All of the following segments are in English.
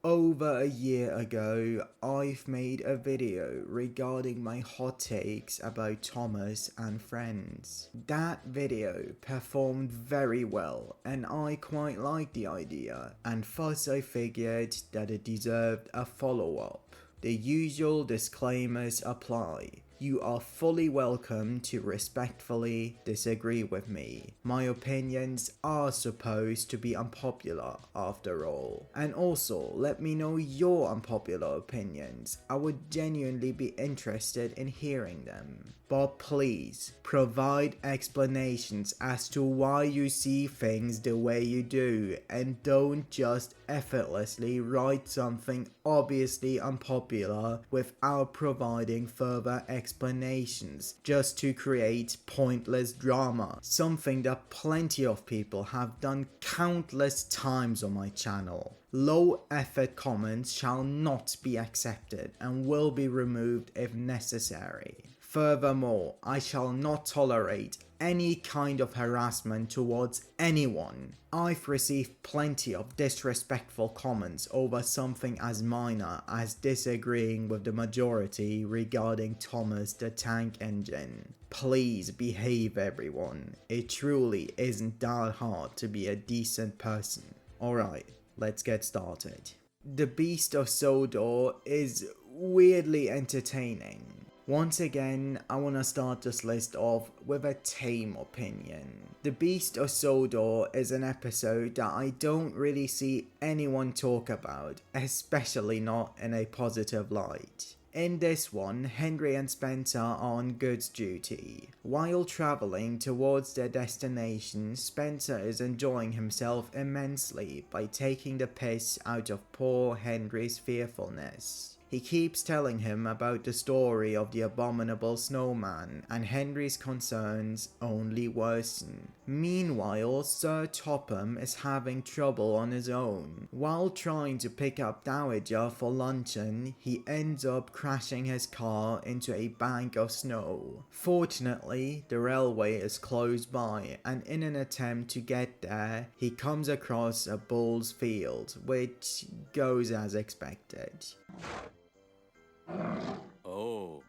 over a year ago, I've made a video regarding my hot takes about Thomas and Friends. That video performed very well and I quite liked the idea, and thus I figured that it deserved a follow-up. The usual disclaimers apply. You are fully welcome to respectfully disagree with me. My opinions are supposed to be unpopular after all. And also, let me know your unpopular opinions. I would genuinely be interested in hearing them. But please, provide explanations as to why you see things the way you do, and don't just effortlessly write something obviously unpopular without providing further explanations just to create pointless drama, something that plenty of people have done countless times on my channel. Low effort comments shall not be accepted and will be removed if necessary. Furthermore, I shall not tolerate any kind of harassment towards anyone. I've received plenty of disrespectful comments over something as minor as disagreeing with the majority regarding Thomas the Tank Engine. Please behave, everyone. It truly isn't that hard to be a decent person. Alright, let's get started. The Beast of Sodor is weirdly entertaining. Once again, I wanna start this list off with a tame opinion. The Beast of Sodor is an episode that I don't really see anyone talk about, especially not in a positive light. In this one, Henry and Spencer are on goods duty. While traveling towards their destination, Spencer is enjoying himself immensely by taking the piss out of poor Henry's fearfulness. He keeps telling him about the story of the abominable snowman, and Henry's concerns only worsen. Meanwhile, Sir Topham is having trouble on his own. While trying to pick up Dowager for luncheon, he ends up crashing his car into a bank of snow. Fortunately, the railway is close by, and in an attempt to get there, he comes across a bull's field, which goes as expected. Oh.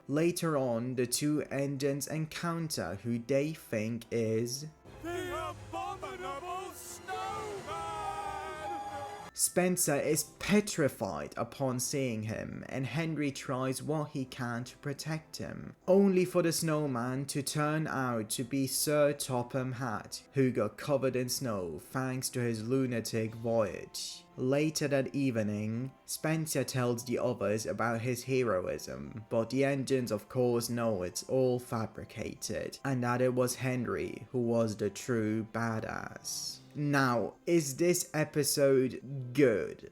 Later on, the two engines encounter who they think is The abominable snowman! Spencer is petrified upon seeing him, and Henry tries what he can to protect him, only for the snowman to turn out to be Sir Topham Hatt, who got covered in snow thanks to his lunatic voyage. Later that evening, Spencer tells the others about his heroism, but the engines of course know it's all fabricated, and that it was Henry who was the true badass. Now, is this episode good?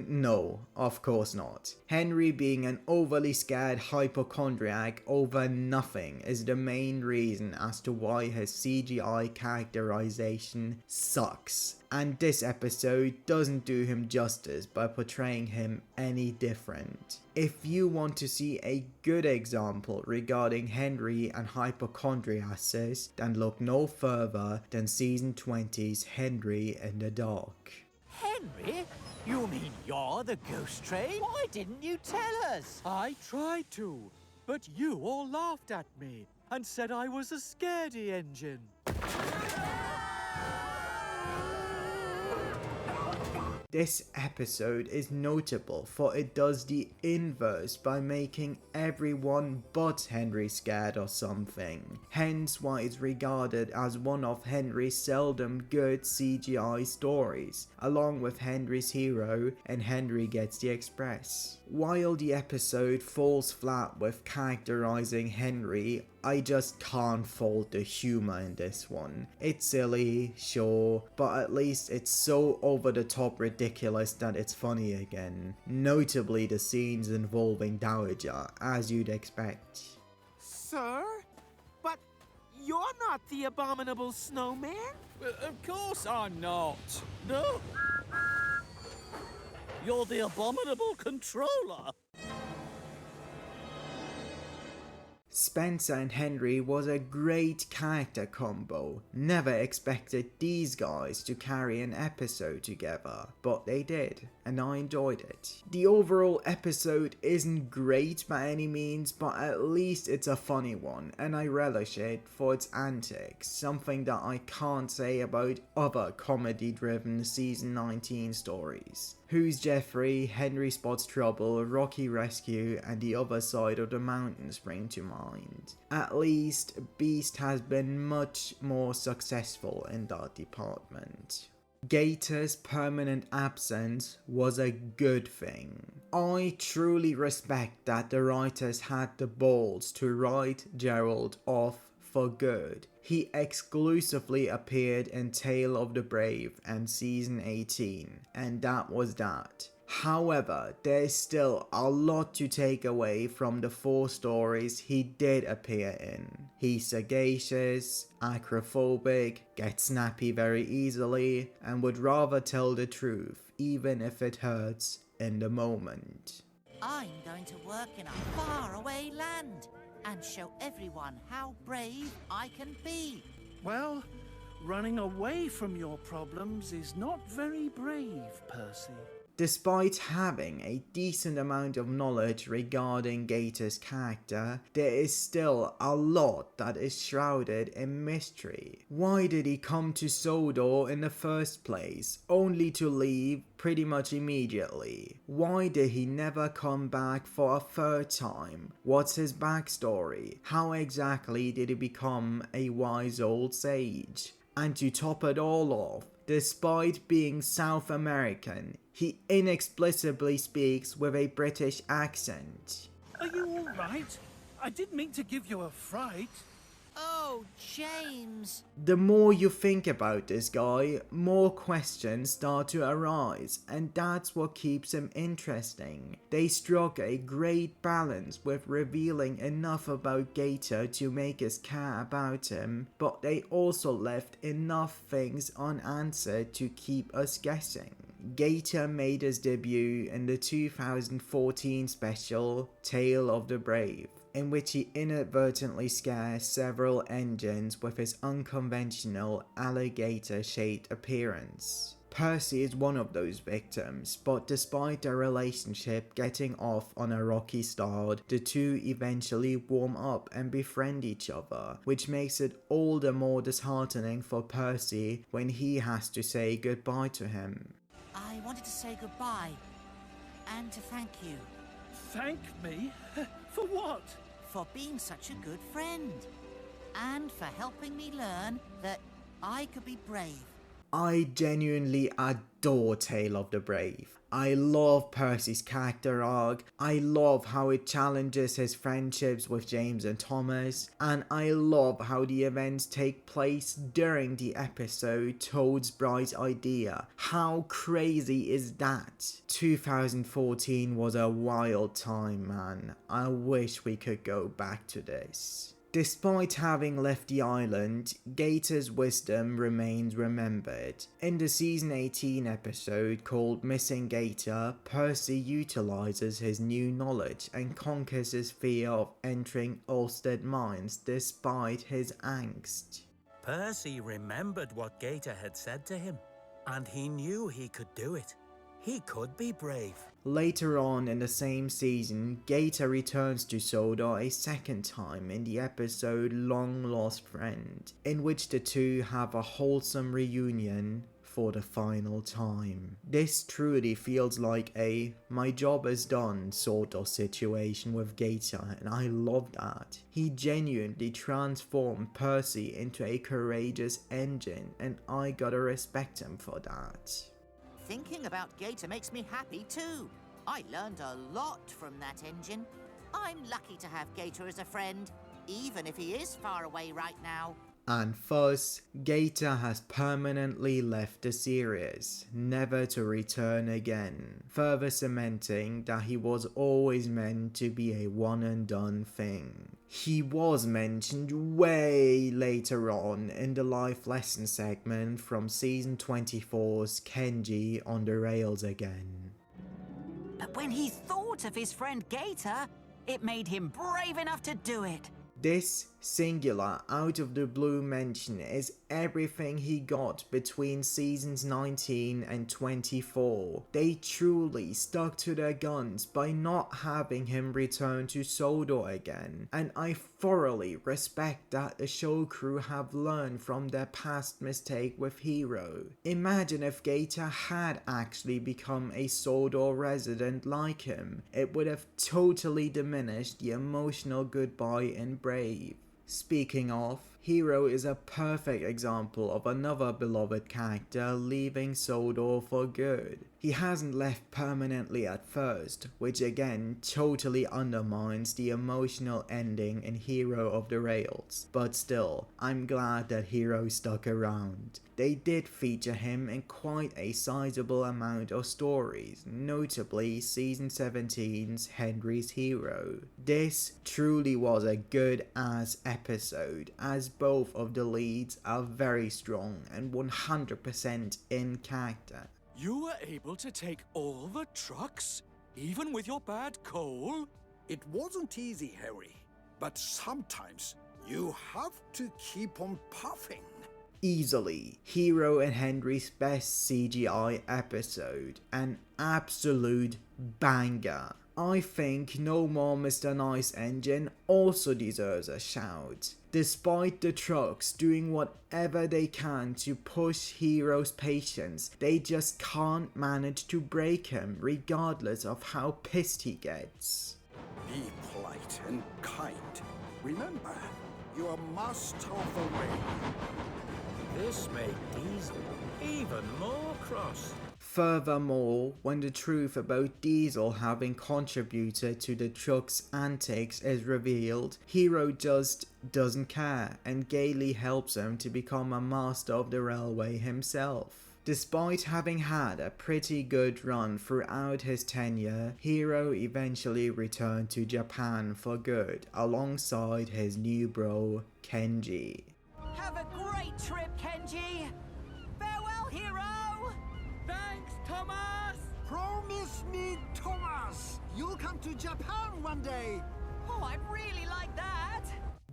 No, of course not. Henry being an overly scared hypochondriac over nothing is the main reason as to why his CGI characterization sucks. And this episode doesn't do him justice by portraying him any different. If you want to see a good example regarding Henry and hypochondriasis, then look no further than season 20's Henry in the Dark. Henry? You mean you're the ghost train? Why didn't you tell us? I tried to, but you all laughed at me and said I was a scaredy engine. This episode is notable for it does the inverse by making everyone but Henry scared or something, hence why it's regarded as one of Henry's seldom good CGI stories, along with Henry's hero and Henry Gets the Express. While the episode falls flat with characterizing Henry, I just can't fault the humor in this one. It's silly, sure, but at least it's so over the top ridiculous that it's funny again. Notably the scenes involving Dowager, as you'd expect. Sir? But you're not the abominable snowman? Of course I'm not. No. You're the abominable controller. Spencer and Henry was a great character combo. Never expected these guys to carry an episode together, but they did, and I enjoyed it. The overall episode isn't great by any means, but at least it's a funny one, and I relish it for its antics, something that I can't say about other comedy-driven season 19 stories. Who's Jeffrey, Henry Spots Trouble, Rocky Rescue, and The Other Side of the Mountain spring to mind. At least, Beast has been much more successful in that department. Gator's permanent absence was a good thing. I truly respect that the writers had the balls to write Gerald off for good. He exclusively appeared in Tale of the Brave and season 18, and that was that. However, there's still a lot to take away from the 4 stories he did appear in. He's sagacious, acrophobic, gets snappy very easily, and would rather tell the truth, even if it hurts in the moment. I'm going to work in a faraway land and show everyone how brave I can be. Well, running away from your problems is not very brave, Percy. Despite having a decent amount of knowledge regarding Gator's character, there is still a lot that is shrouded in mystery. Why did he come to Sodor in the first place, only to leave pretty much immediately? Why did he never come back for a third time? What's his backstory? How exactly did he become a wise old sage? And to top it all off, despite being South American, he inexplicably speaks with a British accent. Are you all right? I didn't mean to give you a fright. Oh, James. The more you think about this guy, more questions start to arise, and that's what keeps him interesting. They struck a great balance with revealing enough about Gator to make us care about him, but they also left enough things unanswered to keep us guessing. Gator made his debut in the 2014 special Tale of the Brave, in which he inadvertently scares several engines with his unconventional alligator-shaped appearance. Percy is one of those victims, but despite their relationship getting off on a rocky start, the two eventually warm up and befriend each other, which makes it all the more disheartening for Percy when he has to say goodbye to him. I wanted to say goodbye and to thank you. Thank me? For what? For being such a good friend and for helping me learn that I could be brave. I genuinely adore Tale of the Brave. I love Percy's character arc, I love how it challenges his friendships with James and Thomas, and I love how the events take place during the episode Toad's Bright Idea. How crazy is that? 2014 was a wild time, man. I wish we could go back to this. Despite having left the island, Gator's wisdom remains remembered. In the season 18 episode called Missing Gator, Percy utilizes his new knowledge and conquers his fear of entering Ulstead mines despite his angst. Percy remembered what Gator had said to him, and he knew he could do it. He could be brave. Later on in the same season, Gator returns to Sodor a second time in the episode Long Lost Friend, in which the two have a wholesome reunion for the final time. This truly feels like a my job is done sort of situation with Gator, and I love that. He genuinely transformed Percy into a courageous engine, and I gotta respect him for that. Thinking about Gator makes me happy too. I learned a lot from that engine. I'm lucky to have Gator as a friend, even if he is far away right now. And thus, Gator has permanently left the series, never to return again, further cementing that he was always meant to be a one and done thing. He was mentioned way later on in the life lesson segment from season 24's Kenji on the Rails Again. But when he thought of his friend Gator, it made him brave enough to do it. This singular out of the blue mention is everything he got between seasons 19 and 24. They truly stuck to their guns by not having him return to Sodor again, and I thoroughly respect that the show crew have learned from their past mistake with Hero. Imagine if Gator had actually become a Sodor resident like him. It would have totally diminished the emotional goodbye in Brave. Speaking of, Hero is a perfect example of another beloved character leaving Sodor for good. He hasn't left permanently at first, which again totally undermines the emotional ending in Hero of the Rails, but still, I'm glad that Hero stuck around. They did feature him in quite a sizable amount of stories, notably season 17's Henry's Hero. This truly was a good ass episode, as both of the leads are very strong and 100% in character. You were able to take all the trucks, even with your bad coal? It wasn't easy, Harry, but sometimes you have to keep on puffing. Easily, Hero and Henry's best CGI episode, an absolute banger. I think No More Mr. Nice Engine also deserves a shout. Despite the trucks doing whatever they can to push Hero's patience, they just can't manage to break him regardless of how pissed he gets. Be polite and kind. Remember, you are master of the way. This made Diesel even more cross. Furthermore, when the truth about Diesel having contributed to the truck's antics is revealed, Hero just doesn't care and gaily helps him to become a master of the railway himself. Despite having had a pretty good run throughout his tenure, Hero eventually returned to Japan for good alongside his new bro, Kenji. Have a great trip, Kenji! Farewell, Hero! Thanks, Thomas! Promise me, Thomas, you'll come to Japan one day. Oh, I'd really like that!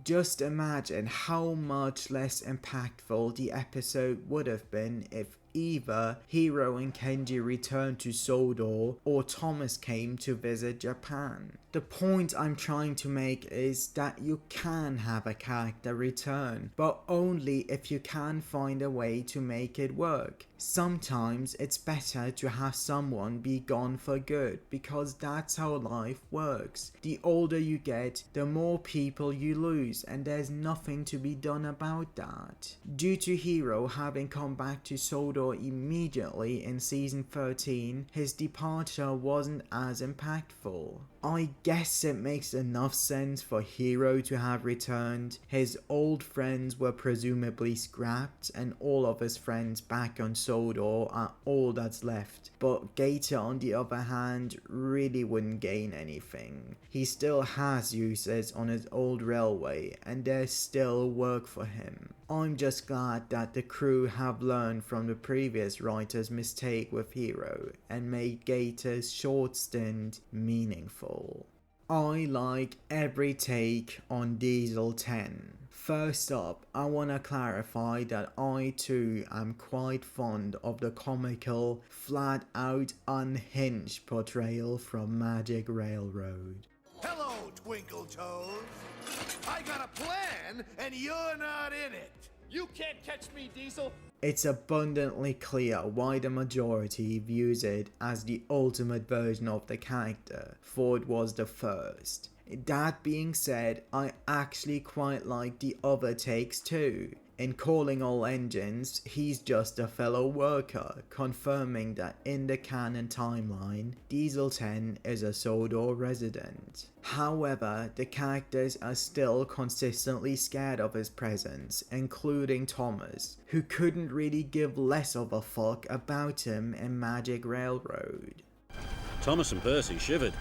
Just imagine how much less impactful the episode would have been if either Hero and Kenji returned to Sodor or Thomas came to visit Japan. The point I'm trying to make is that you can have a character return, but only if you can find a way to make it work. Sometimes it's better to have someone be gone for good, because that's how life works. The older you get, the more people you lose, and there's nothing to be done about that. Due to Hero having come back to Sodor immediately in season 13, his departure wasn't as impactful. I guess it makes enough sense for Hero to have returned. His old friends were presumably scrapped, and all of his friends back on Sodor are all that's left. But Gator, on the other hand, really wouldn't gain anything. He still has uses on his old railway, and there's still work for him. I'm just glad that the crew have learned from the previous writer's mistake with Hero and made Gator's short stint meaningful. I like every take on Diesel 10. First up, I wanna clarify that I too am quite fond of the comical, flat out unhinged portrayal from Magic Railroad. Hello, Twinkle Toes. I got a plan, and you're not in it. You can't catch me, Diesel! It's abundantly clear why the majority views it as the ultimate version of the character, for it was the first. That being said, I actually quite like the other takes too. In Calling All Engines, he's just a fellow worker, confirming that in the canon timeline, Diesel 10 is a Sodor resident. However, the characters are still consistently scared of his presence, including Thomas, who couldn't really give less of a fuck about him in Magic Railroad. Thomas and Percy shivered.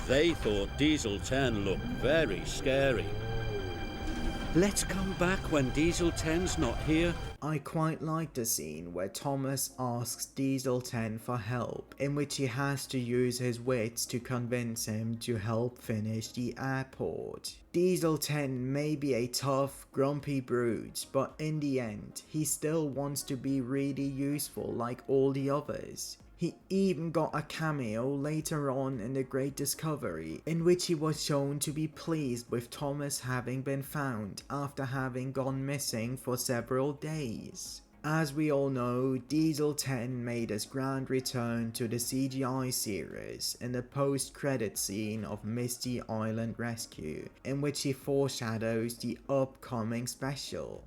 They thought Diesel 10 looked very scary. Let's come back when Diesel 10's not here. I quite like the scene where Thomas asks Diesel 10 for help, in which he has to use his wits to convince him to help finish the airport. Diesel 10 may be a tough, grumpy brute, but in the end, he still wants to be really useful like all the others. He even got a cameo later on in The Great Discovery, in which he was shown to be pleased with Thomas having been found after having gone missing for several days. As we all know, Diesel 10 made his grand return to the CGI series in the post-credit scene of Misty Island Rescue, in which he foreshadows the upcoming special.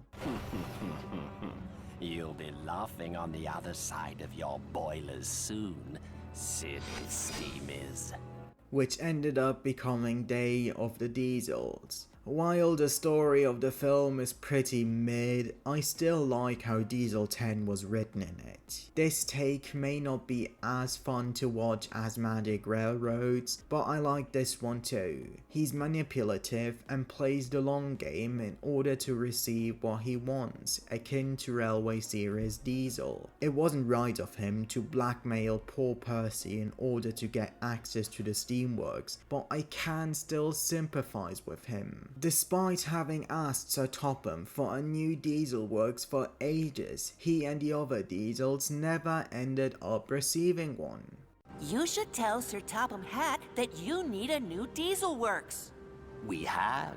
You'll be laughing on the other side of your boilers soon, silly steamers. Which ended up becoming Day of the Diesels. While the story of the film is pretty mid, I still like how Diesel 10 was written in it. This take may not be as fun to watch as Magic Railroads, but I like this one too. He's manipulative and plays the long game in order to receive what he wants, akin to Railway Series Diesel. It wasn't right of him to blackmail poor Percy in order to get access to the steamworks, but I can still sympathize with him. Despite having asked Sir Topham for a new diesel works for ages, he and the other Diesels never ended up receiving one. You should tell Sir Topham Hatt that you need a new diesel works. We have.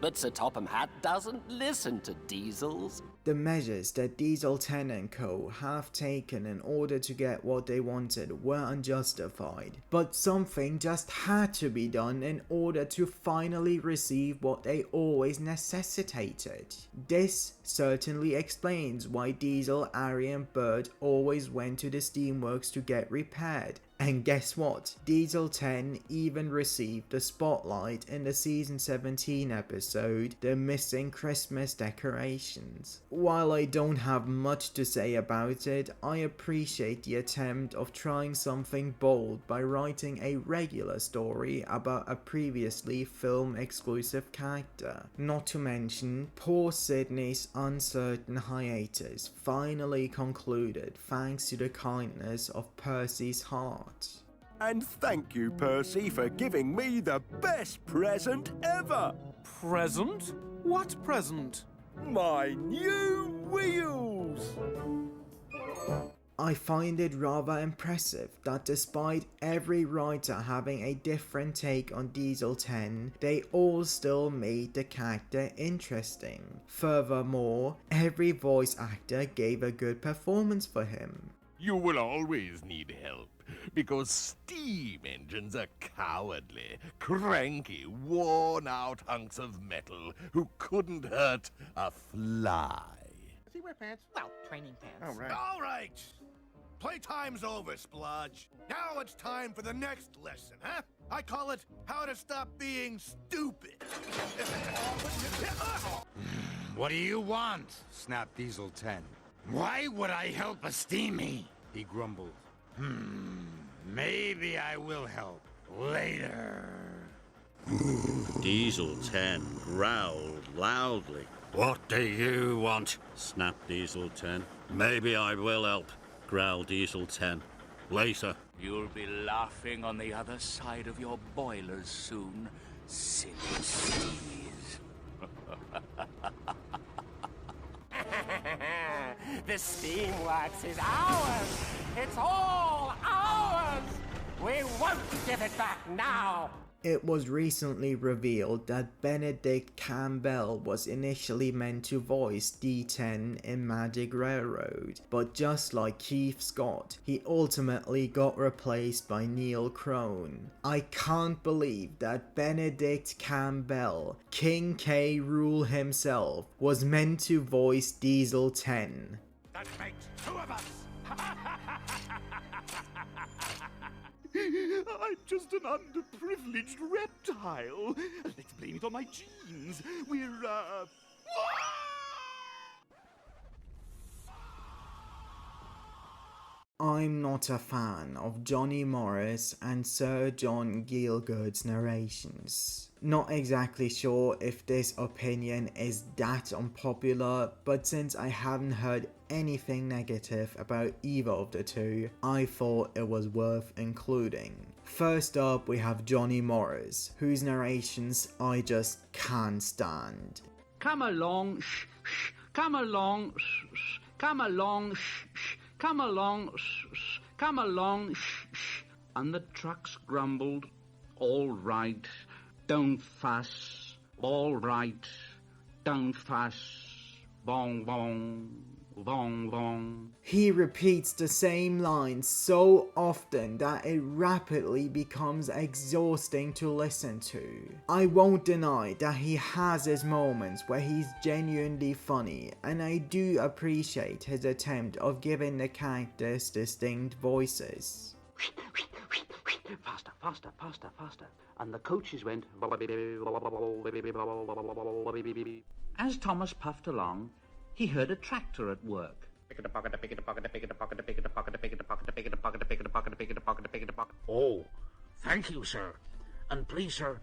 But Sir Topham Hatt doesn't listen to diesels. The measures that Diesel 10 and co have taken in order to get what they wanted were unjustified, but something just had to be done in order to finally receive what they always necessitated. This certainly explains why Diesel, Ari and Bert always went to the steamworks to get repaired. And guess what? Diesel 10 even received the spotlight in the season 17 episode, The Missing Christmas Decorations. While I don't have much to say about it, I appreciate the attempt of trying something bold by writing a regular story about a previously film exclusive character. Not to mention, poor Sydney's uncertain hiatus finally concluded thanks to the kindness of Percy's heart. And thank you, Percy, for giving me the best present ever! Present? What present? My new wheels! I find it rather impressive that despite every writer having a different take on Diesel 10, they all still made the character interesting. Furthermore, every voice actor gave a good performance for him. You will always need help, because steam engines are cowardly, cranky, worn-out hunks of metal who couldn't hurt a fly. Does he wear pants? Well, training pants. Oh, right. All right. Playtime's over, Splodge. Now it's time for the next lesson, huh? I call it How to Stop Being Stupid. What do you want? Snapped Diesel 10. Why would I help a steamy? He grumbled. Maybe I will help later. Diesel 10 growled loudly. What do you want? Snapped Diesel 10. Maybe I will help, growled Diesel 10. Later. You'll be laughing on the other side of your boilers soon, silly steamies. The steamworks is ours! It's all ours! We won't give it back now! It was recently revealed that Benedict Campbell was initially meant to voice D10 in Magic Railroad, but just like Keith Scott, he ultimately got replaced by Neil Crone. I can't believe that Benedict Campbell, King K. Rool himself, was meant to voice Diesel 10. That makes two of us! I'm just an underprivileged reptile. Let's blame it on my genes. We're, I'm not a fan of Johnny Morris and Sir John Gielgud's narrations. Not exactly sure if this opinion is that unpopular, but since I haven't heard anything negative about either of the two, I thought it was worth including. First up, we have Johnny Morris, whose narrations I just can't stand. Come along, shh, shh, come along, shh, shh, come along, shh, shh, come along, shh, shh, come along, shh, shh. And the trucks grumbled, all right, don't fuss, all right, don't fuss, bong bong, bong bong. He repeats the same line so often that it rapidly becomes exhausting to listen to. I won't deny that he has his moments where he's genuinely funny, and I do appreciate his attempt of giving the characters distinct voices. Faster, faster, faster, faster. And the coaches went. As Thomas puffed along, he heard a tractor at work. Oh, thank you, sir. And please, sir,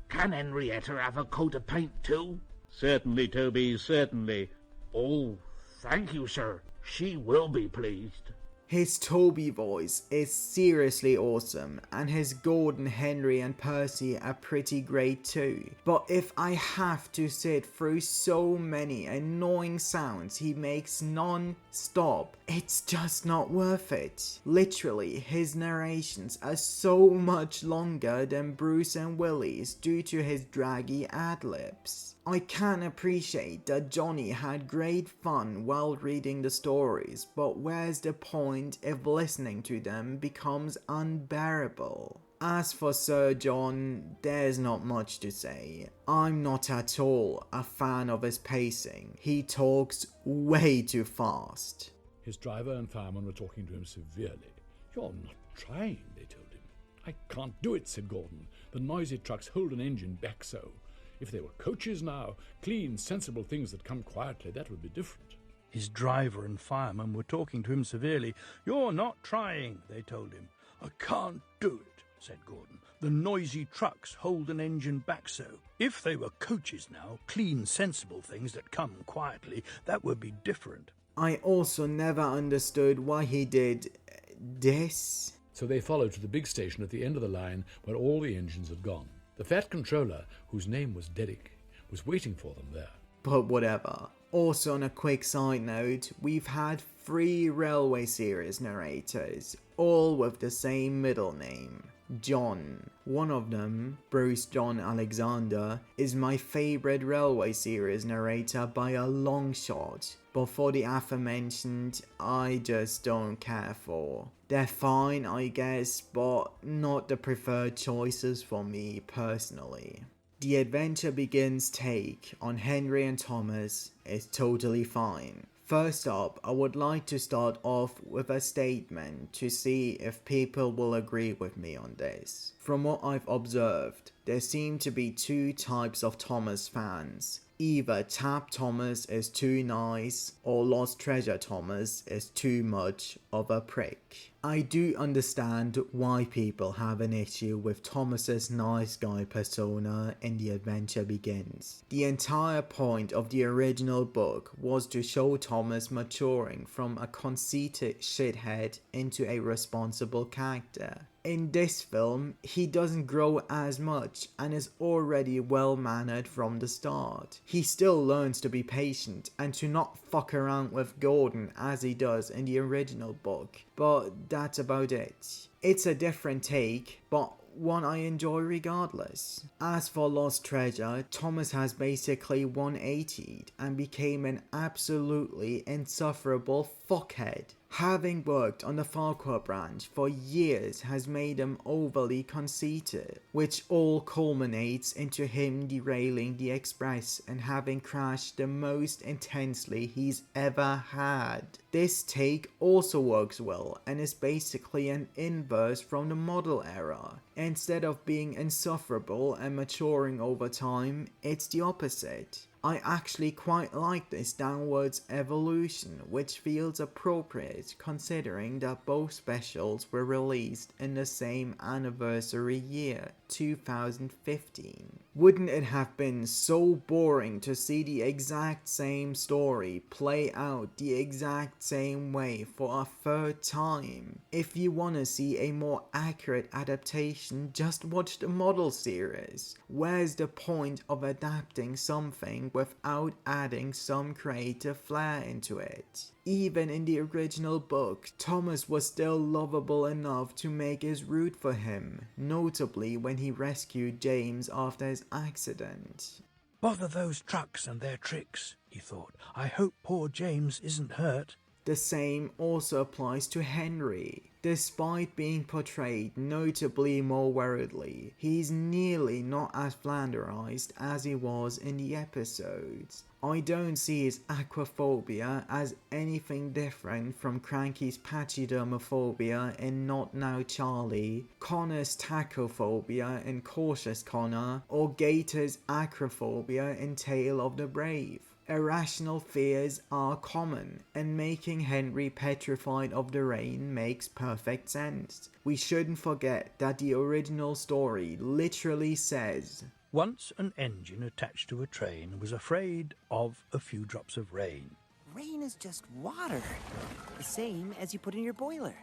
can Henrietta have a coat of paint too? Certainly, Toby, certainly. Oh, thank you, sir. She will be pleased. His Toby voice is seriously awesome, and his Gordon, Henry and Percy are pretty great too. But if I have to sit through so many annoying sounds he makes non-stop, it's just not worth it. Literally, his narrations are so much longer than Bruce and Willie's due to his draggy ad-libs. I can appreciate that Johnny had great fun while reading the stories, but where's the point if listening to them becomes unbearable? As for Sir John, there's not much to say. I'm not at all a fan of his pacing. He talks way too fast. His driver and fireman were talking to him severely. "You're not trying," they told him. "I can't do it," said Gordon. "The noisy trucks hold an engine back so. If they were coaches now, clean, sensible things that come quietly, that would be different." His driver and fireman were talking to him severely. "You're not trying," they told him. "I can't do it," said Gordon. "The noisy trucks hold an engine back so. If they were coaches now, clean, sensible things that come quietly, that would be different." I also never understood why he did this. So they followed to the big station at the end of the line where all the engines had gone. The fat controller, whose name was Derek, was waiting for them there. But whatever. Also, on a quick side note, we've had 3 railway series narrators, all with the same middle name, John. One of them, Bruce John Alexander, is my favorite railway series narrator by a long shot, but for the aforementioned, I just don't care for. They're fine, I guess, but not the preferred choices for me personally. The Adventure Begins take on Henry and Thomas is totally fine. First up, I would like to start off with a statement to see if people will agree with me on this. From what I've observed, there seem to be 2 types of Thomas fans. Either Tap Thomas is too nice, or Lost Treasure Thomas is too much of a prick. I do understand why people have an issue with Thomas's nice guy persona in The Adventure Begins. The entire point of the original book was to show Thomas maturing from a conceited shithead into a responsible character. In this film, he doesn't grow as much and is already well-mannered from the start. He still learns to be patient and to not fuck around with Gordon as he does in the original book, but that's about it. It's a different take, but one I enjoy regardless. As for Lost Treasure, Thomas has basically 180'd and became an absolutely insufferable fuckhead. Having worked on the Farquhar branch for years has made him overly conceited, which all culminates into him derailing the Express and having crashed the most intensely he's ever had. This take also works well and is basically an inverse from the model era. Instead of being insufferable and maturing over time, it's the opposite. I actually quite like this downwards evolution, which feels appropriate considering that both specials were released in the same anniversary year, 2015. Wouldn't it have been so boring to see the exact same story play out the exact same way for a third time? If you want to see a more accurate adaptation, just watch the model series. Where's the point of adapting something without adding some creative flair into it? Even in the original book, Thomas was still lovable enough to make us root for him, notably when he rescued James after his accident. Bother those trucks and their tricks, he thought. I hope poor James isn't hurt. The same also applies to Henry. Despite being portrayed notably more worriedly, he's nearly not as flanderized as he was in the episodes. I don't see his aquaphobia as anything different from Cranky's pachydermophobia in Not Now Charlie, Connor's tachophobia in Cautious Connor, or Gator's acrophobia in Tale of the Brave. Irrational fears are common, and making Henry petrified of the rain makes perfect sense. We shouldn't forget that the original story literally says, "Once an engine attached to a train was afraid of a few drops of rain." Rain is just water, the same as you put in your boiler.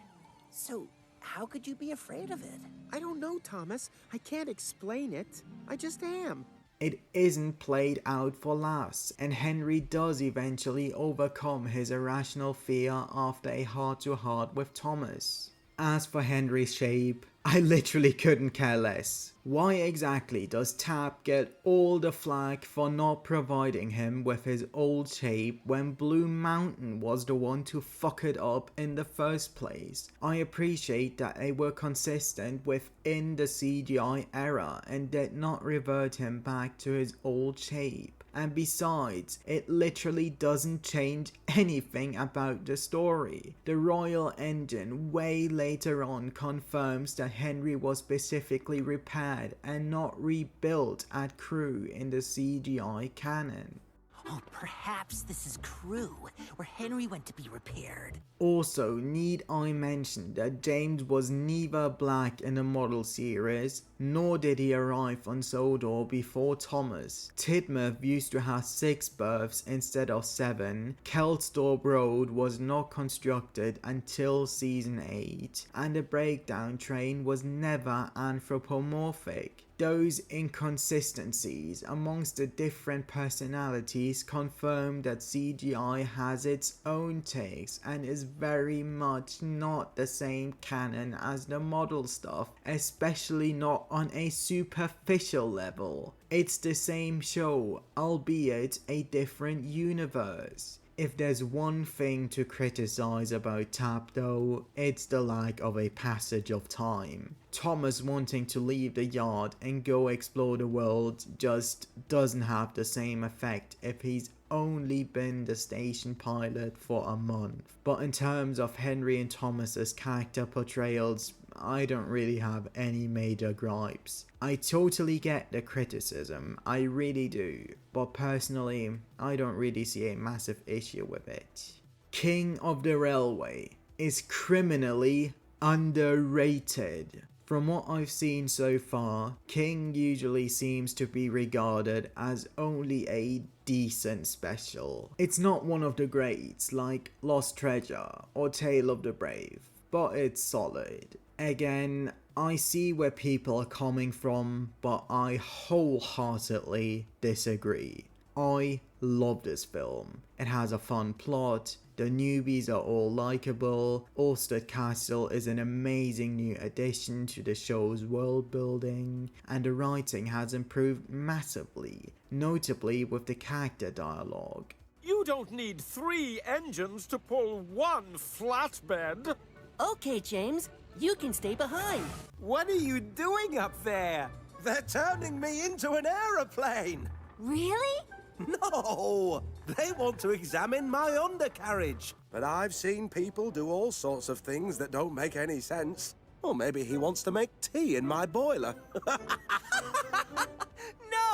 So, how could you be afraid of it? I don't know, Thomas. I can't explain it. I just am. It isn't played out for laughs, and Henry does eventually overcome his irrational fear after a heart-to-heart with Thomas. As for Henry's shape, I literally couldn't care less. Why exactly does Tap get all the flack for not providing him with his old shape when Blue Mountain was the one to fuck it up in the first place? I appreciate that they were consistent within the CGI era and did not revert him back to his old shape. And besides, it literally doesn't change anything about the story. The Royal Engine way later on confirms that Henry was specifically repaired and not rebuilt at Crewe in the CGI canon. Oh, perhaps this is Crewe, where Henry went to be repaired. Also, need I mention that James was neither black in the model series, nor did he arrive on Sodor before Thomas. Tidmouth used to have 6 berths instead of 7, Kelsthorpe Road was not constructed until season 8, and the breakdown train was never anthropomorphic. Those inconsistencies amongst the different personalities confirm that CGI has its own takes and is very much not the same canon as the model stuff, especially not on a superficial level. It's the same show, albeit a different universe. If there's one thing to criticize about Tap though, it's the lack of a passage of time. Thomas wanting to leave the yard and go explore the world just doesn't have the same effect if he's only been the station pilot for a month. But in terms of Henry and Thomas's character portrayals, I don't really have any major gripes. I totally get the criticism, I really do, but personally, I don't really see a massive issue with it. King of the Railway is criminally underrated. From what I've seen so far, King usually seems to be regarded as only a decent special. It's not one of the greats like Lost Treasure or Tale of the Brave, but it's solid. Again, I see where people are coming from, but I wholeheartedly disagree. I love this film. It has a fun plot, the newbies are all likable, Ulster Castle is an amazing new addition to the show's world building, and the writing has improved massively, notably with the character dialogue. You don't need 3 engines to pull 1 flatbed. Okay, James. You can stay behind. What are you doing up there? They're turning me into an aeroplane. Really? No! They want to examine my undercarriage. But I've seen people do all sorts of things that don't make any sense. Or maybe he wants to make tea in my boiler.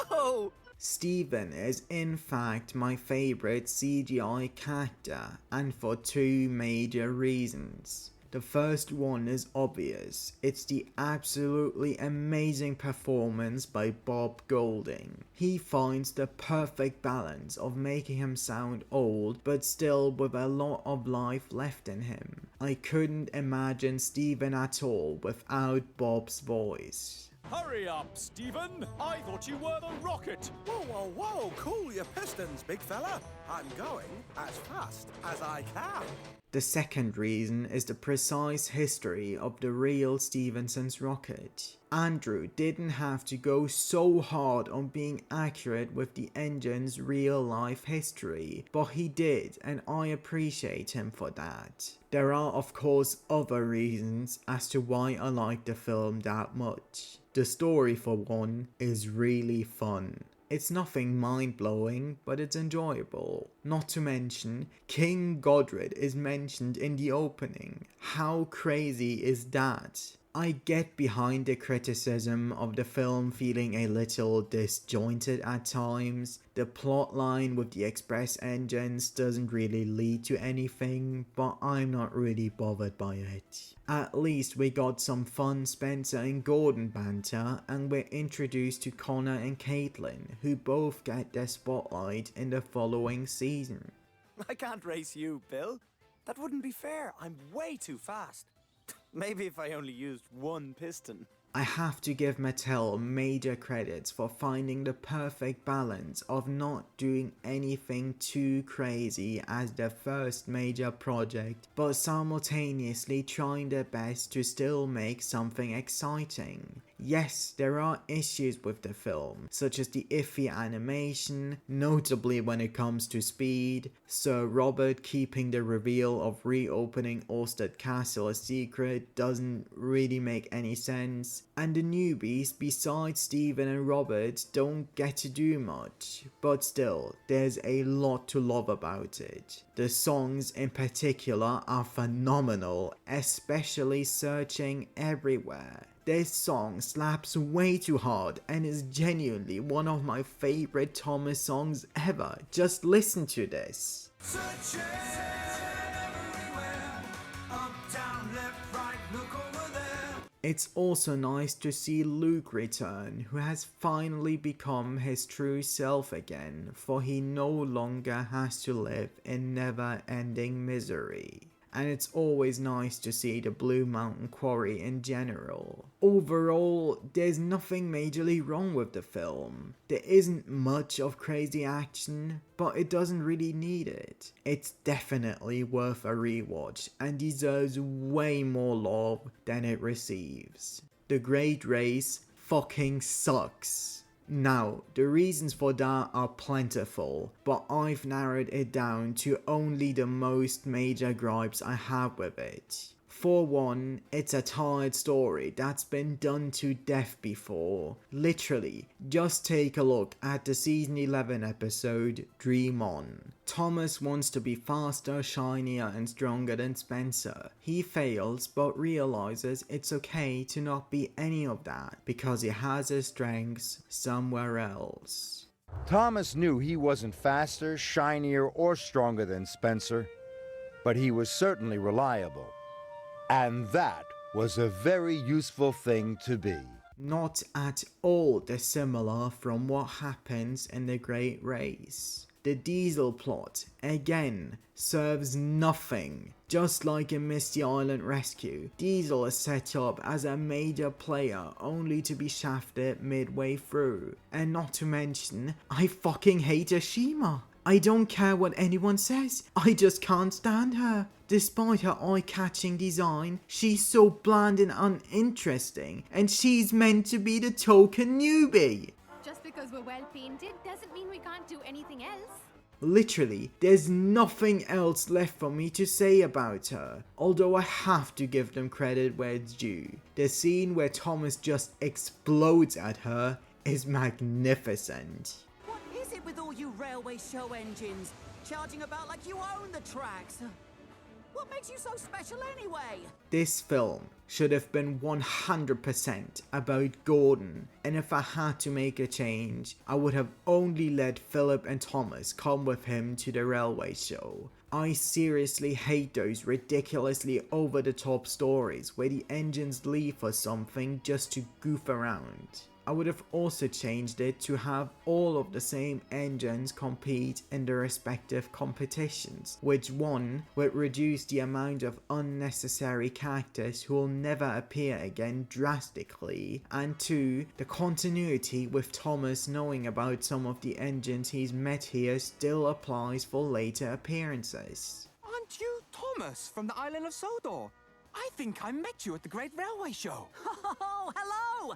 No! Steven is in fact my favorite CGI character, and for two major reasons. The first one is obvious. It's the absolutely amazing performance by Bob Golding. He finds the perfect balance of making him sound old but still with a lot of life left in him. I couldn't imagine Steven at all without Bob's voice. Hurry up, Stephen! I thought you were the rocket! Whoa, whoa, whoa! Cool your pistons, big fella. I'm going as fast as I can. The second reason is the precise history of the real Stephenson's rocket. Andrew didn't have to go so hard on being accurate with the engine's real life history, but he did, and I appreciate him for that. There are of course other reasons as to why I like the film that much. The story, for one, is really fun. It's nothing mind-blowing, but it's enjoyable. Not to mention, King Godred is mentioned in the opening. How crazy is that? I get behind the criticism of the film feeling a little disjointed at times. The plotline with the express engines doesn't really lead to anything, but I'm not really bothered by it. At least we got some fun Spencer and Gordon banter, and we're introduced to Connor and Caitlin, who both get their spotlight in the following season. I can't race you, Bill. That wouldn't be fair. I'm way too fast. Maybe if I only used one piston. I have to give Mattel major credits for finding the perfect balance of not doing anything too crazy as their first major project, but simultaneously trying their best to still make something exciting. Yes, there are issues with the film, such as the iffy animation, notably when it comes to speed, Sir Robert keeping the reveal of reopening Orsted Castle a secret doesn't really make any sense, and the newbies besides Stephen and Robert don't get to do much, but still, there's a lot to love about it. The songs in particular are phenomenal, especially Searching Everywhere. This song slaps way too hard and is genuinely one of my favorite Thomas songs ever. Just listen to this. Searching everywhere, up, down, left, right, look over there. It's also nice to see Luke return, who has finally become his true self again, for he no longer has to live in never-ending misery. And it's always nice to see the Blue Mountain Quarry in general. Overall, there's nothing majorly wrong with the film. There isn't much of crazy action, but it doesn't really need it. It's definitely worth a rewatch and deserves way more love than it receives. The Great Race fucking sucks. Now, the reasons for that are plentiful, but I've narrowed it down to only the most major gripes I have with it. For one, it's a tired story that's been done to death before. Literally, just take a look at the season 11 episode, Dream On. Thomas wants to be faster, shinier and stronger than Spencer. He fails but realizes it's okay to not be any of that because he has his strengths somewhere else. Thomas knew he wasn't faster, shinier or stronger than Spencer, but he was certainly reliable. And that was a very useful thing to be. Not at all dissimilar from what happens in the Great Race. The Diesel plot, again, serves nothing. Just like in Misty Island Rescue, Diesel is set up as a major player only to be shafted midway through. And not to mention, I fucking hate Ashima. I don't care what anyone says, I just can't stand her. Despite her eye-catching design, she's so bland and uninteresting, and she's meant to be the token newbie. Just because we're well painted doesn't mean we can't do anything else. Literally, there's nothing else left for me to say about her, although I have to give them credit where it's due. The scene where Thomas just explodes at her is magnificent. What is it with all you railway show engines? Charging about like you own the tracks. What makes you so special anyway? This film should have been 100% about Gordon, and if I had to make a change, I would have only let Philip and Thomas come with him to the railway show. I seriously hate those ridiculously over-the-top stories where the engines leave for something just to goof around. I would have also changed it to have all of the same engines compete in their respective competitions, which one would reduce the amount of unnecessary characters who will never appear again drastically, and two, the continuity with Thomas knowing about some of the engines he's met here still applies for later appearances. Aren't you Thomas from the island of Sodor? I think I met you at the Great Railway Show. Oh, hello!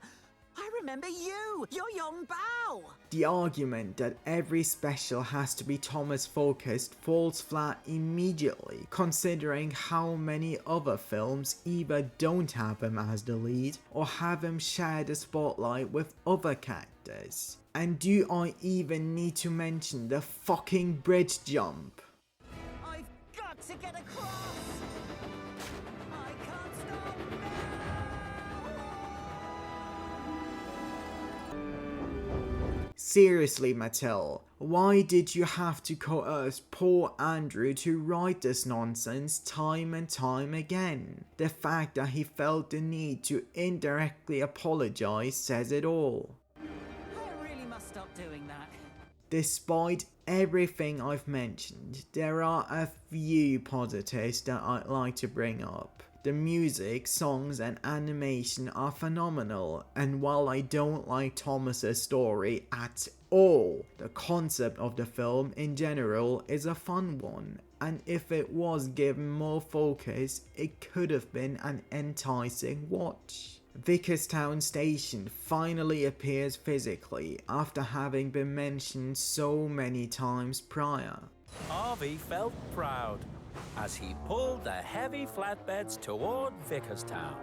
I remember you! You're young Bao! The argument that every special has to be Thomas focused falls flat immediately, considering how many other films either don't have him as the lead or have him share the spotlight with other characters. And do I even need to mention the fucking bridge jump? I've got to get across! I can't stop Seriously, Mattel, why did you have to coerce poor Andrew to write this nonsense time and time again? The fact that he felt the need to indirectly apologize says it all. I really must stop doing that. Despite everything I've mentioned, there are a few positives that I'd like to bring up. The music, songs and animation are phenomenal, and while I don't like Thomas's story at all, the concept of the film in general is a fun one, and if it was given more focus, it could have been an enticing watch. Vickerstown Station finally appears physically after having been mentioned so many times prior. Harvey felt proud as he pulled the heavy flatbeds toward Vickerstown.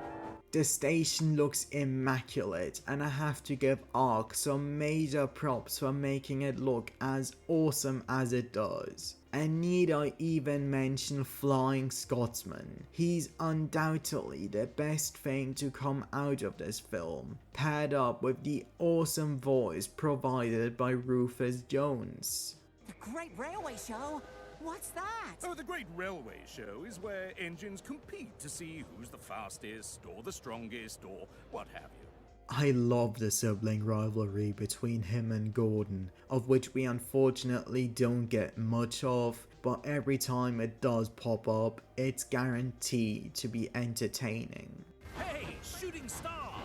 The station looks immaculate, and I have to give ARC some major props for making it look as awesome as it does. And need I even mention Flying Scotsman? He's undoubtedly the best thing to come out of this film, paired up with the awesome voice provided by Rufus Jones. The Great Railway Show? What's that? Oh, the Great Railway Show is where engines compete to see who's the fastest, or the strongest, or what have you. I love the sibling rivalry between him and Gordon, of which we unfortunately don't get much of, but every time it does pop up, it's guaranteed to be entertaining. Hey, shooting star!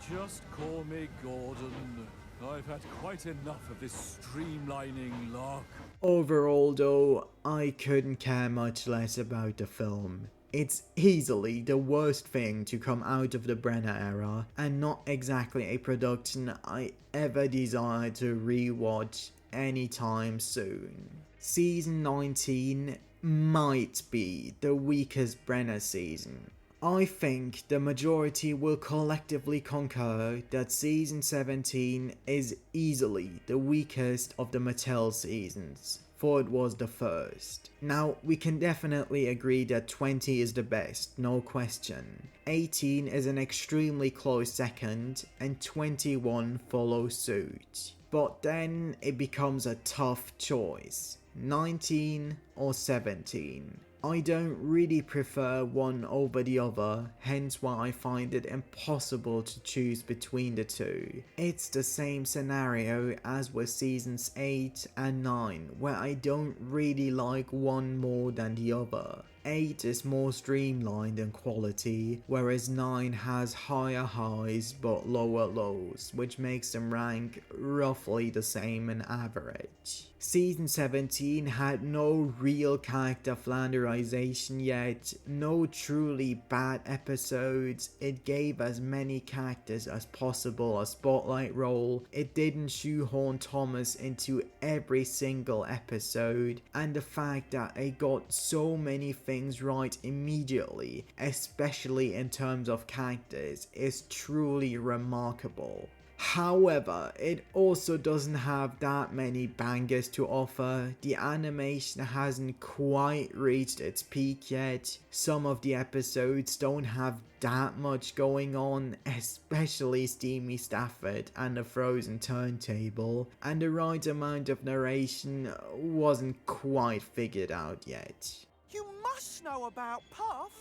Just call me Gordon. I've had quite enough of this streamlining lark. Overall though, I couldn't care much less about the film. It's easily the worst thing to come out of the Brenner era, and not exactly a production I ever desire to rewatch anytime soon. Season 19 might be the weakest Brenner season. I think the majority will collectively concur that Season 17 is easily the weakest of the Mattel seasons, for it was the first. Now, we can definitely agree that 20 is the best, no question. 18 is an extremely close second, and 21 follows suit. But then it becomes a tough choice. 19 or 17. I don't really prefer one over the other, hence why I find it impossible to choose between the two. It's the same scenario as with seasons 8 and 9, where I don't really like one more than the other. 8 is more streamlined in quality, whereas 9 has higher highs but lower lows, which makes them rank roughly the same in average. Season 17 had no real character flanderization yet, no truly bad episodes, it gave as many characters as possible a spotlight role, it didn't shoehorn Thomas into every single episode, and the fact that it got so many things right immediately, especially in terms of characters, is truly remarkable. However, it also doesn't have that many bangers to offer. The animation hasn't quite reached its peak yet. Some of the episodes don't have that much going on, especially Steamy Stafford and the Frozen Turntable, and the right amount of narration wasn't quite figured out yet. You must know about Puff.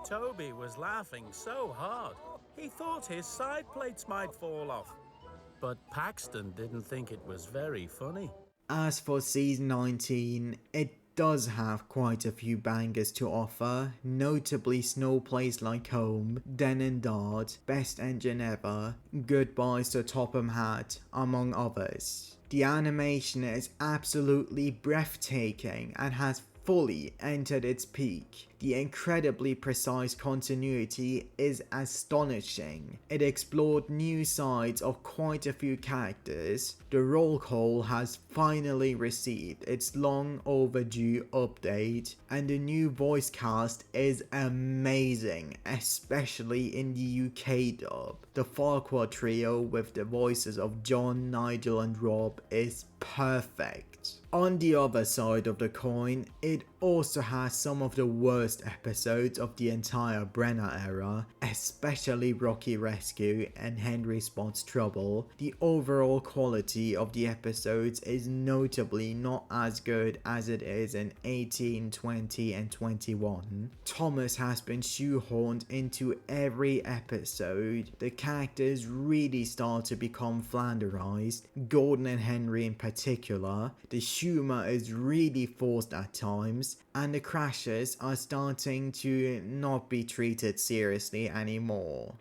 Toby was laughing so hard, he thought his side plates might fall off. But Paxton didn't think it was very funny. As for season 19, it does have quite a few bangers to offer, notably Snow Plays Like Home, Den and Dart, Best Engine Ever, Goodbyes to Topham Hatt, among others. The animation is absolutely breathtaking and has fully entered its peak. The incredibly precise continuity is astonishing. It explored new sides of quite a few characters. The roll call has finally received its long overdue update, and the new voice cast is amazing, especially in the UK dub. The Farquhar trio with the voices of John, Nigel and Rob is perfect. On the other side of the coin, it also has some of the worst episodes of the entire Brenner era, especially Rocky Rescue and Henry Spots Trouble. The overall quality of the episodes is notably not as good as it is in 18, 20 and 21. Thomas has been shoehorned into every episode. The characters really start to become flanderized, Gordon and Henry in particular. The humor is really forced at times, and the crashes are starting to not be treated seriously anymore.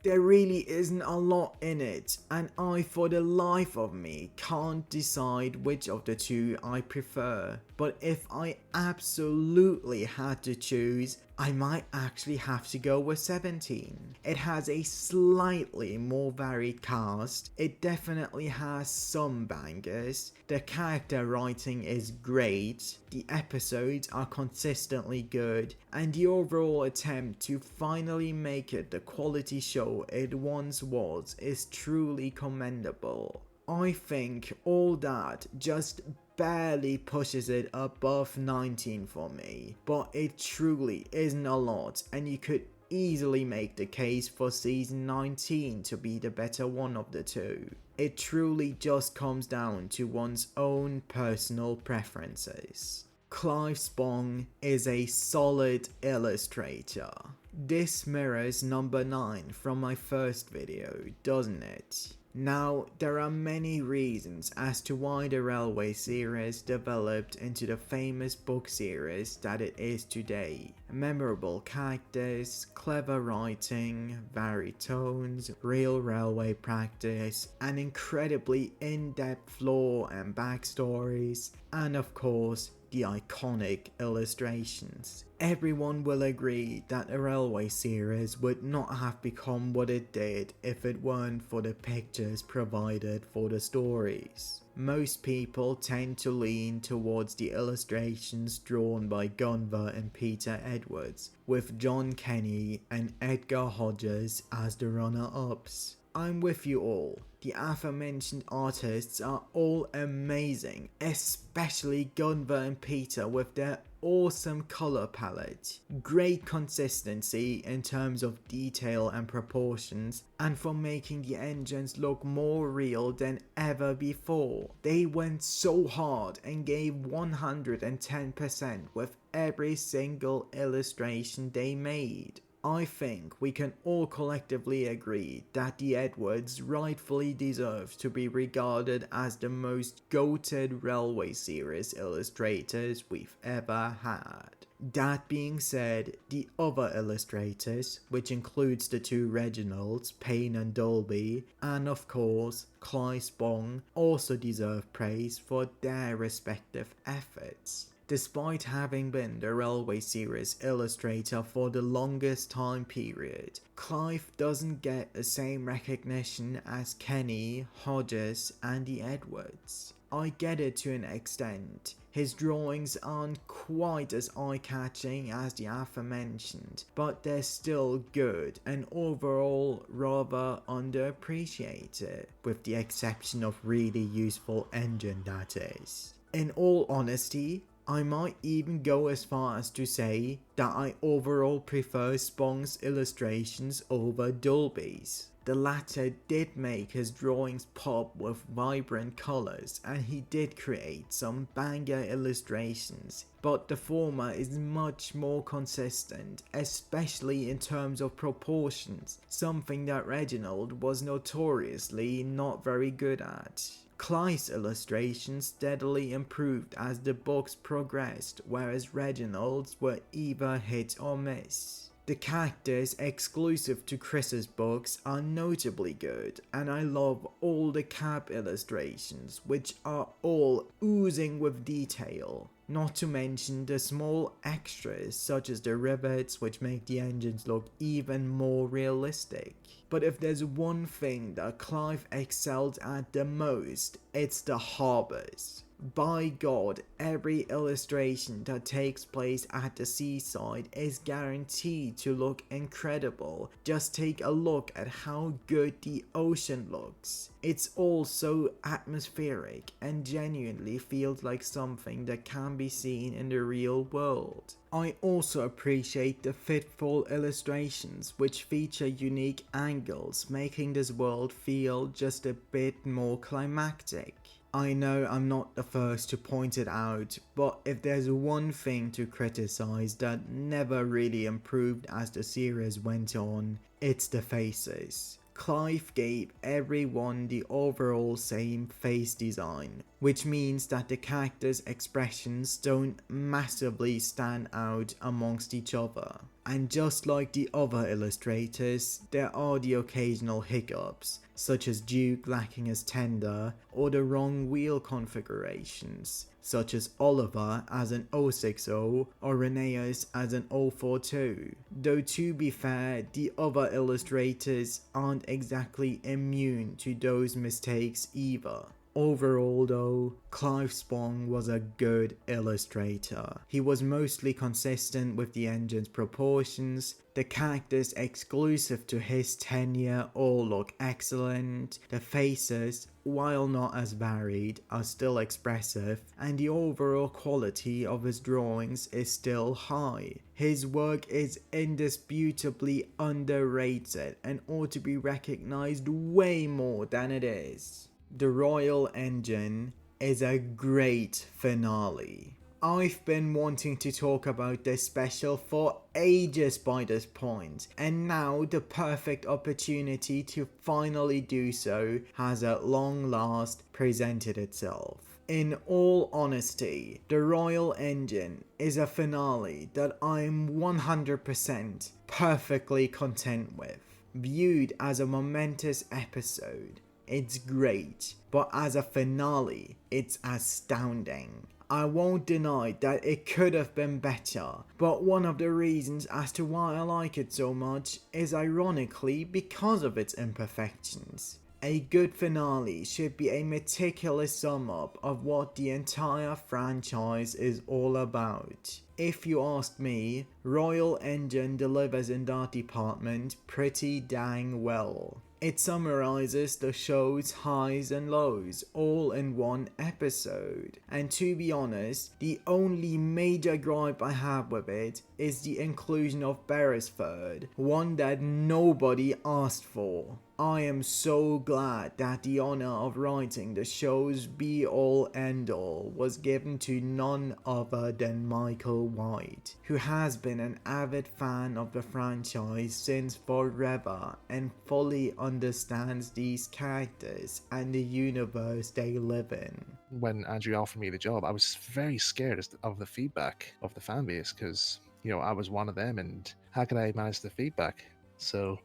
There really isn't a lot in it, and I for the life of me can't decide which of the two I prefer. But if I absolutely had to choose, I might actually have to go with 17. It has a slightly more varied cast, it definitely has some bangers, the character writing is great, the episodes are consistently good, and the overall attempt to finally make it the quality show it once was is truly commendable. I think all that just barely pushes it above 19 for me, but it truly isn't a lot, and you could easily make the case for season 19 to be the better one of the two. It truly just comes down to one's own personal preferences. Clive Spong is a solid illustrator. This mirrors number 9 from my first video, doesn't it? Now, there are many reasons as to why the Railway series developed into the famous book series that it is today. Memorable characters, clever writing, varied tones, real railway practice, and incredibly in-depth lore and backstories, and of course, the iconic illustrations. Everyone will agree that the Railway series would not have become what it did if it weren't for the pictures provided for the stories. Most people tend to lean towards the illustrations drawn by Gunvor and Peter Edwards, with John Kenny and Edgar Hodges as the runner-ups. I'm with you all. The aforementioned artists are all amazing, especially Gunvor and Peter with their awesome color palette, great consistency in terms of detail and proportions, and for making the engines look more real than ever before. They went so hard and gave 110% with every single illustration they made. I think we can all collectively agree that the Edwards rightfully deserve to be regarded as the most goated Railway series illustrators we've ever had. That being said, the other illustrators, which includes the two Reginalds, Payne and Dolby, and of course Clive Spong, also deserve praise for their respective efforts. Despite having been the Railway series illustrator for the longest time period, Clive doesn't get the same recognition as Kenny, Hodges and the Edwards. I get it to an extent. His drawings aren't quite as eye-catching as the aforementioned, but they're still good and overall rather underappreciated, with the exception of really useful engine, that is. In all honesty, I might even go as far as to say that I overall prefer Spong's illustrations over Dolby's. The latter did make his drawings pop with vibrant colors, and he did create some banger illustrations, but the former is much more consistent, especially in terms of proportions, something that Reginald was notoriously not very good at. Clive's illustrations steadily improved as the books progressed, whereas Reginald's were either hit or miss. The characters exclusive to Chris's books are notably good, and I love all the cab illustrations, which are all oozing with detail. Not to mention the small extras such as the rivets, which make the engines look even more realistic. But if there's one thing that Clive excelled at the most, it's the harbours. By God, every illustration that takes place at the seaside is guaranteed to look incredible. Just take a look at how good the ocean looks. It's all so atmospheric and genuinely feels like something that can be seen in the real world. I also appreciate the fitful illustrations, which feature unique angles, making this world feel just a bit more climactic. I know I'm not the first to point it out, but if there's one thing to criticize that never really improved as the series went on, it's the faces. Clive gave everyone the overall same face design, which means that the characters' expressions don't massively stand out amongst each other. And just like the other illustrators, there are the occasional hiccups, such as Duke lacking his tender, or the wrong wheel configurations, such as Oliver as an 060 or Rheneas as an 042. Though to be fair, the other illustrators aren't exactly immune to those mistakes either. Overall though, Clive Spong was a good illustrator. He was mostly consistent with the engine's proportions, the characters exclusive to his tenure all look excellent, the faces, while not as varied, are still expressive, and the overall quality of his drawings is still high. His work is indisputably underrated and ought to be recognized way more than it is. The Royal Engine is a great finale. I've been wanting to talk about this special for ages by this point, and now the perfect opportunity to finally do so has at long last presented itself. In all honesty, the Royal Engine is a finale that I'm 100% perfectly content with. Viewed as a momentous episode, it's great, but as a finale, it's astounding. I won't deny that it could have been better, but one of the reasons as to why I like it so much is ironically because of its imperfections. A good finale should be a meticulous sum up of what the entire franchise is all about. If you ask me, Royal Engine delivers in that department pretty dang well. It summarizes the show's highs and lows all in one episode. And to be honest, the only major gripe I have with it is the inclusion of Beresford, one that nobody asked for. I am so glad that the honor of writing the show's be-all end-all was given to none other than Michael White, who has been an avid fan of the franchise since forever and fully understands these characters and the universe they live in. When Andrew offered me the job, I was very scared of the feedback of the fan base because, you know, I was one of them and how could I manage the feedback? So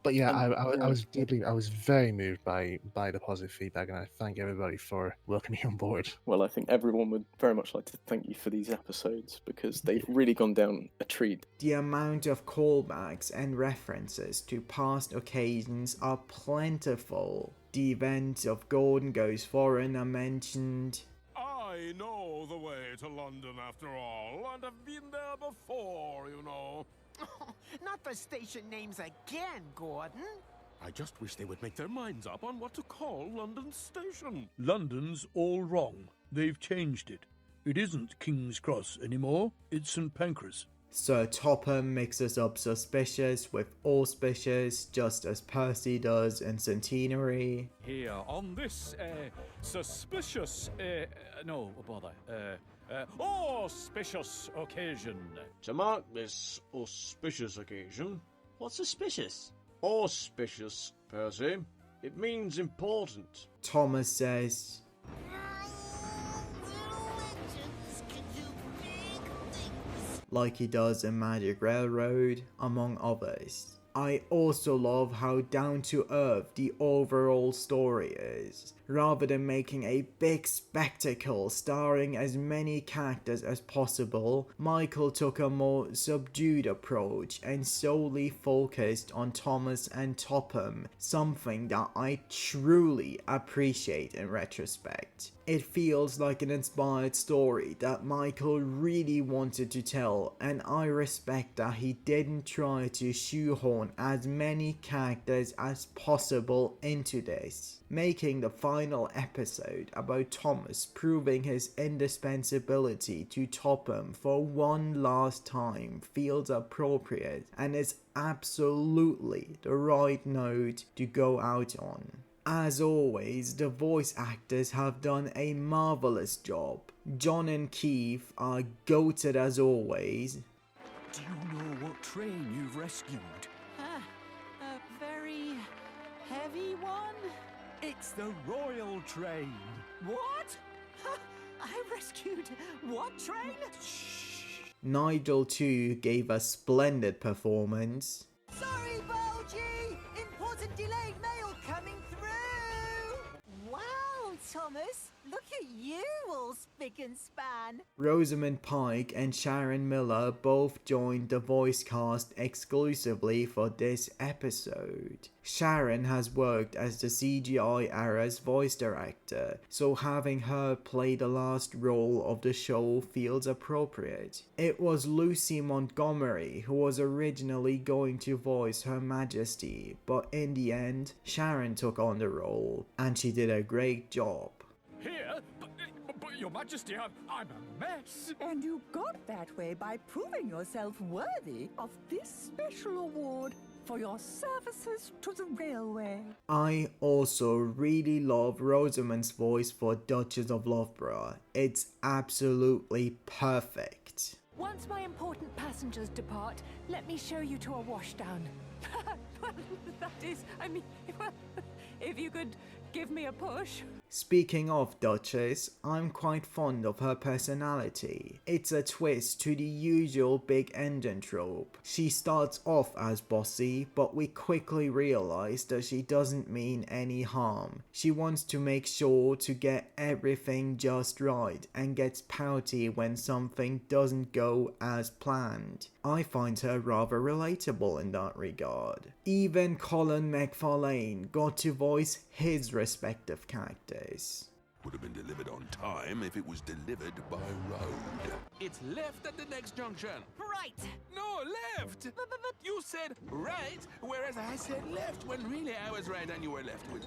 But yeah, And- I was very moved by the positive feedback, and I thank everybody for welcoming me on board. Well, I think everyone would very much like to thank you for these episodes because they've really gone down a treat. The amount of callbacks and references to past occasions are plentiful. The events of Gordon Goes Foreign are mentioned. I know the way to London after all, and I've been there before, you know. Not the station names again, Gordon. I just wish they would make their minds up on what to call London Station. London's all wrong. They've changed it. It isn't King's Cross anymore, it's St Pancras. Sir Topham mixes up suspicious with auspicious, just as Percy does in Centenary. Here, on this, suspicious, no, bother, auspicious occasion. To mark this auspicious occasion... What's suspicious? Auspicious, Percy. It means important. Thomas says, like he does in Magic Railroad, among others. I also love how down to earth the overall story is. Rather than making a big spectacle starring as many characters as possible, Michael took a more subdued approach and solely focused on Thomas and Topham, something that I truly appreciate in retrospect. It feels like an inspired story that Michael really wanted to tell, and I respect that he didn't try to shoehorn as many characters as possible into this, making the final episode about Thomas proving his indispensability to Topham for one last time feels appropriate and is absolutely the right note to go out on. As always, the voice actors have done a marvelous job. John and Keith are goated as always. Do you know what train you've rescued? A very heavy one? It's the Royal Train. What? I rescued what train? Nigel too gave a splendid performance. Sorry, Bulgy! Important delayed mail coming through! Wow, Thomas! Look at you, all spick and span! Rosamund Pike and Sharon Miller both joined the voice cast exclusively for this episode. Sharon has worked as the CGI era's voice director, so having her play the last role of the show feels appropriate. It was Lucy Montgomery who was originally going to voice Her Majesty, but in the end, Sharon took on the role, and she did a great job. Here? But Your Majesty, I'm a mess. And you got that way by proving yourself worthy of this special award for your services to the railway. I also really love Rosamund's voice for Duchess of Loughborough. It's absolutely perfect. Once my important passengers depart, let me show you to a washdown. Well, that is, I mean, well, if you could give me a push. Speaking of Duchess, I'm quite fond of her personality. It's a twist to the usual big engine trope. She starts off as bossy, but we quickly realize that she doesn't mean any harm. She wants to make sure to get everything just right and gets pouty when something doesn't go as planned. I find her rather relatable in that regard. Even Colin McFarlane got to voice his respective characters. Would have been delivered on time if it was delivered by road. It's left at the next junction. Right! No, left! But you said right, whereas I said left when really I was right and you were left with...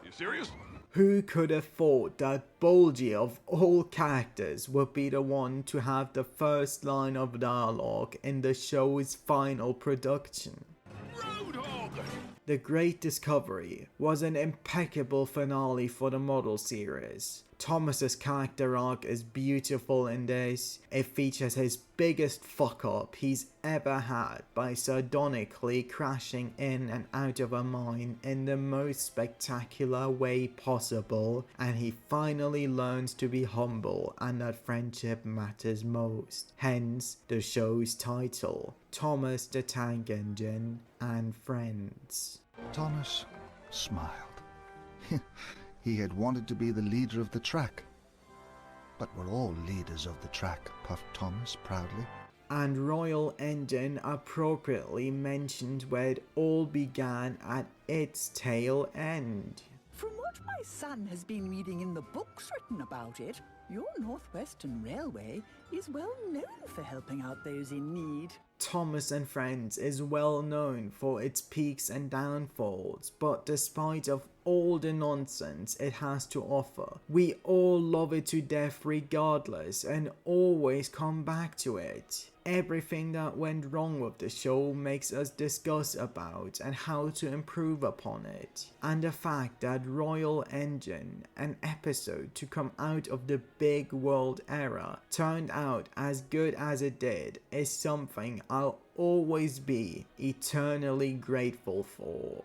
You serious? Who could have thought that Bulgy of all characters would be the one to have the first line of dialogue in the show's final production? The Great Discovery was an impeccable finale for the model series. Thomas's character arc is beautiful in this. It features his biggest fuck up he's ever had by sardonically crashing in and out of a mine in the most spectacular way possible, and he finally learns to be humble and that friendship matters most. Hence the show's title, Thomas the Tank Engine and Friends. Thomas smiled. He had wanted to be the leader of the track. But we're all leaders of the track, puffed Thomas proudly. And Royal Engine appropriately mentioned where it all began at its tail end. From what my son has been reading in the books written about it, your Northwestern Railway is well known for helping out those in need. Thomas and Friends is well known for its peaks and downfalls, but despite of all the nonsense it has to offer, we all love it to death regardless and always come back to it. Everything that went wrong with the show makes us discuss about and how to improve upon it. And the fact that Royal Engine, an episode to come out of the big world era, turned out as good as it did is something I'll always be eternally grateful for.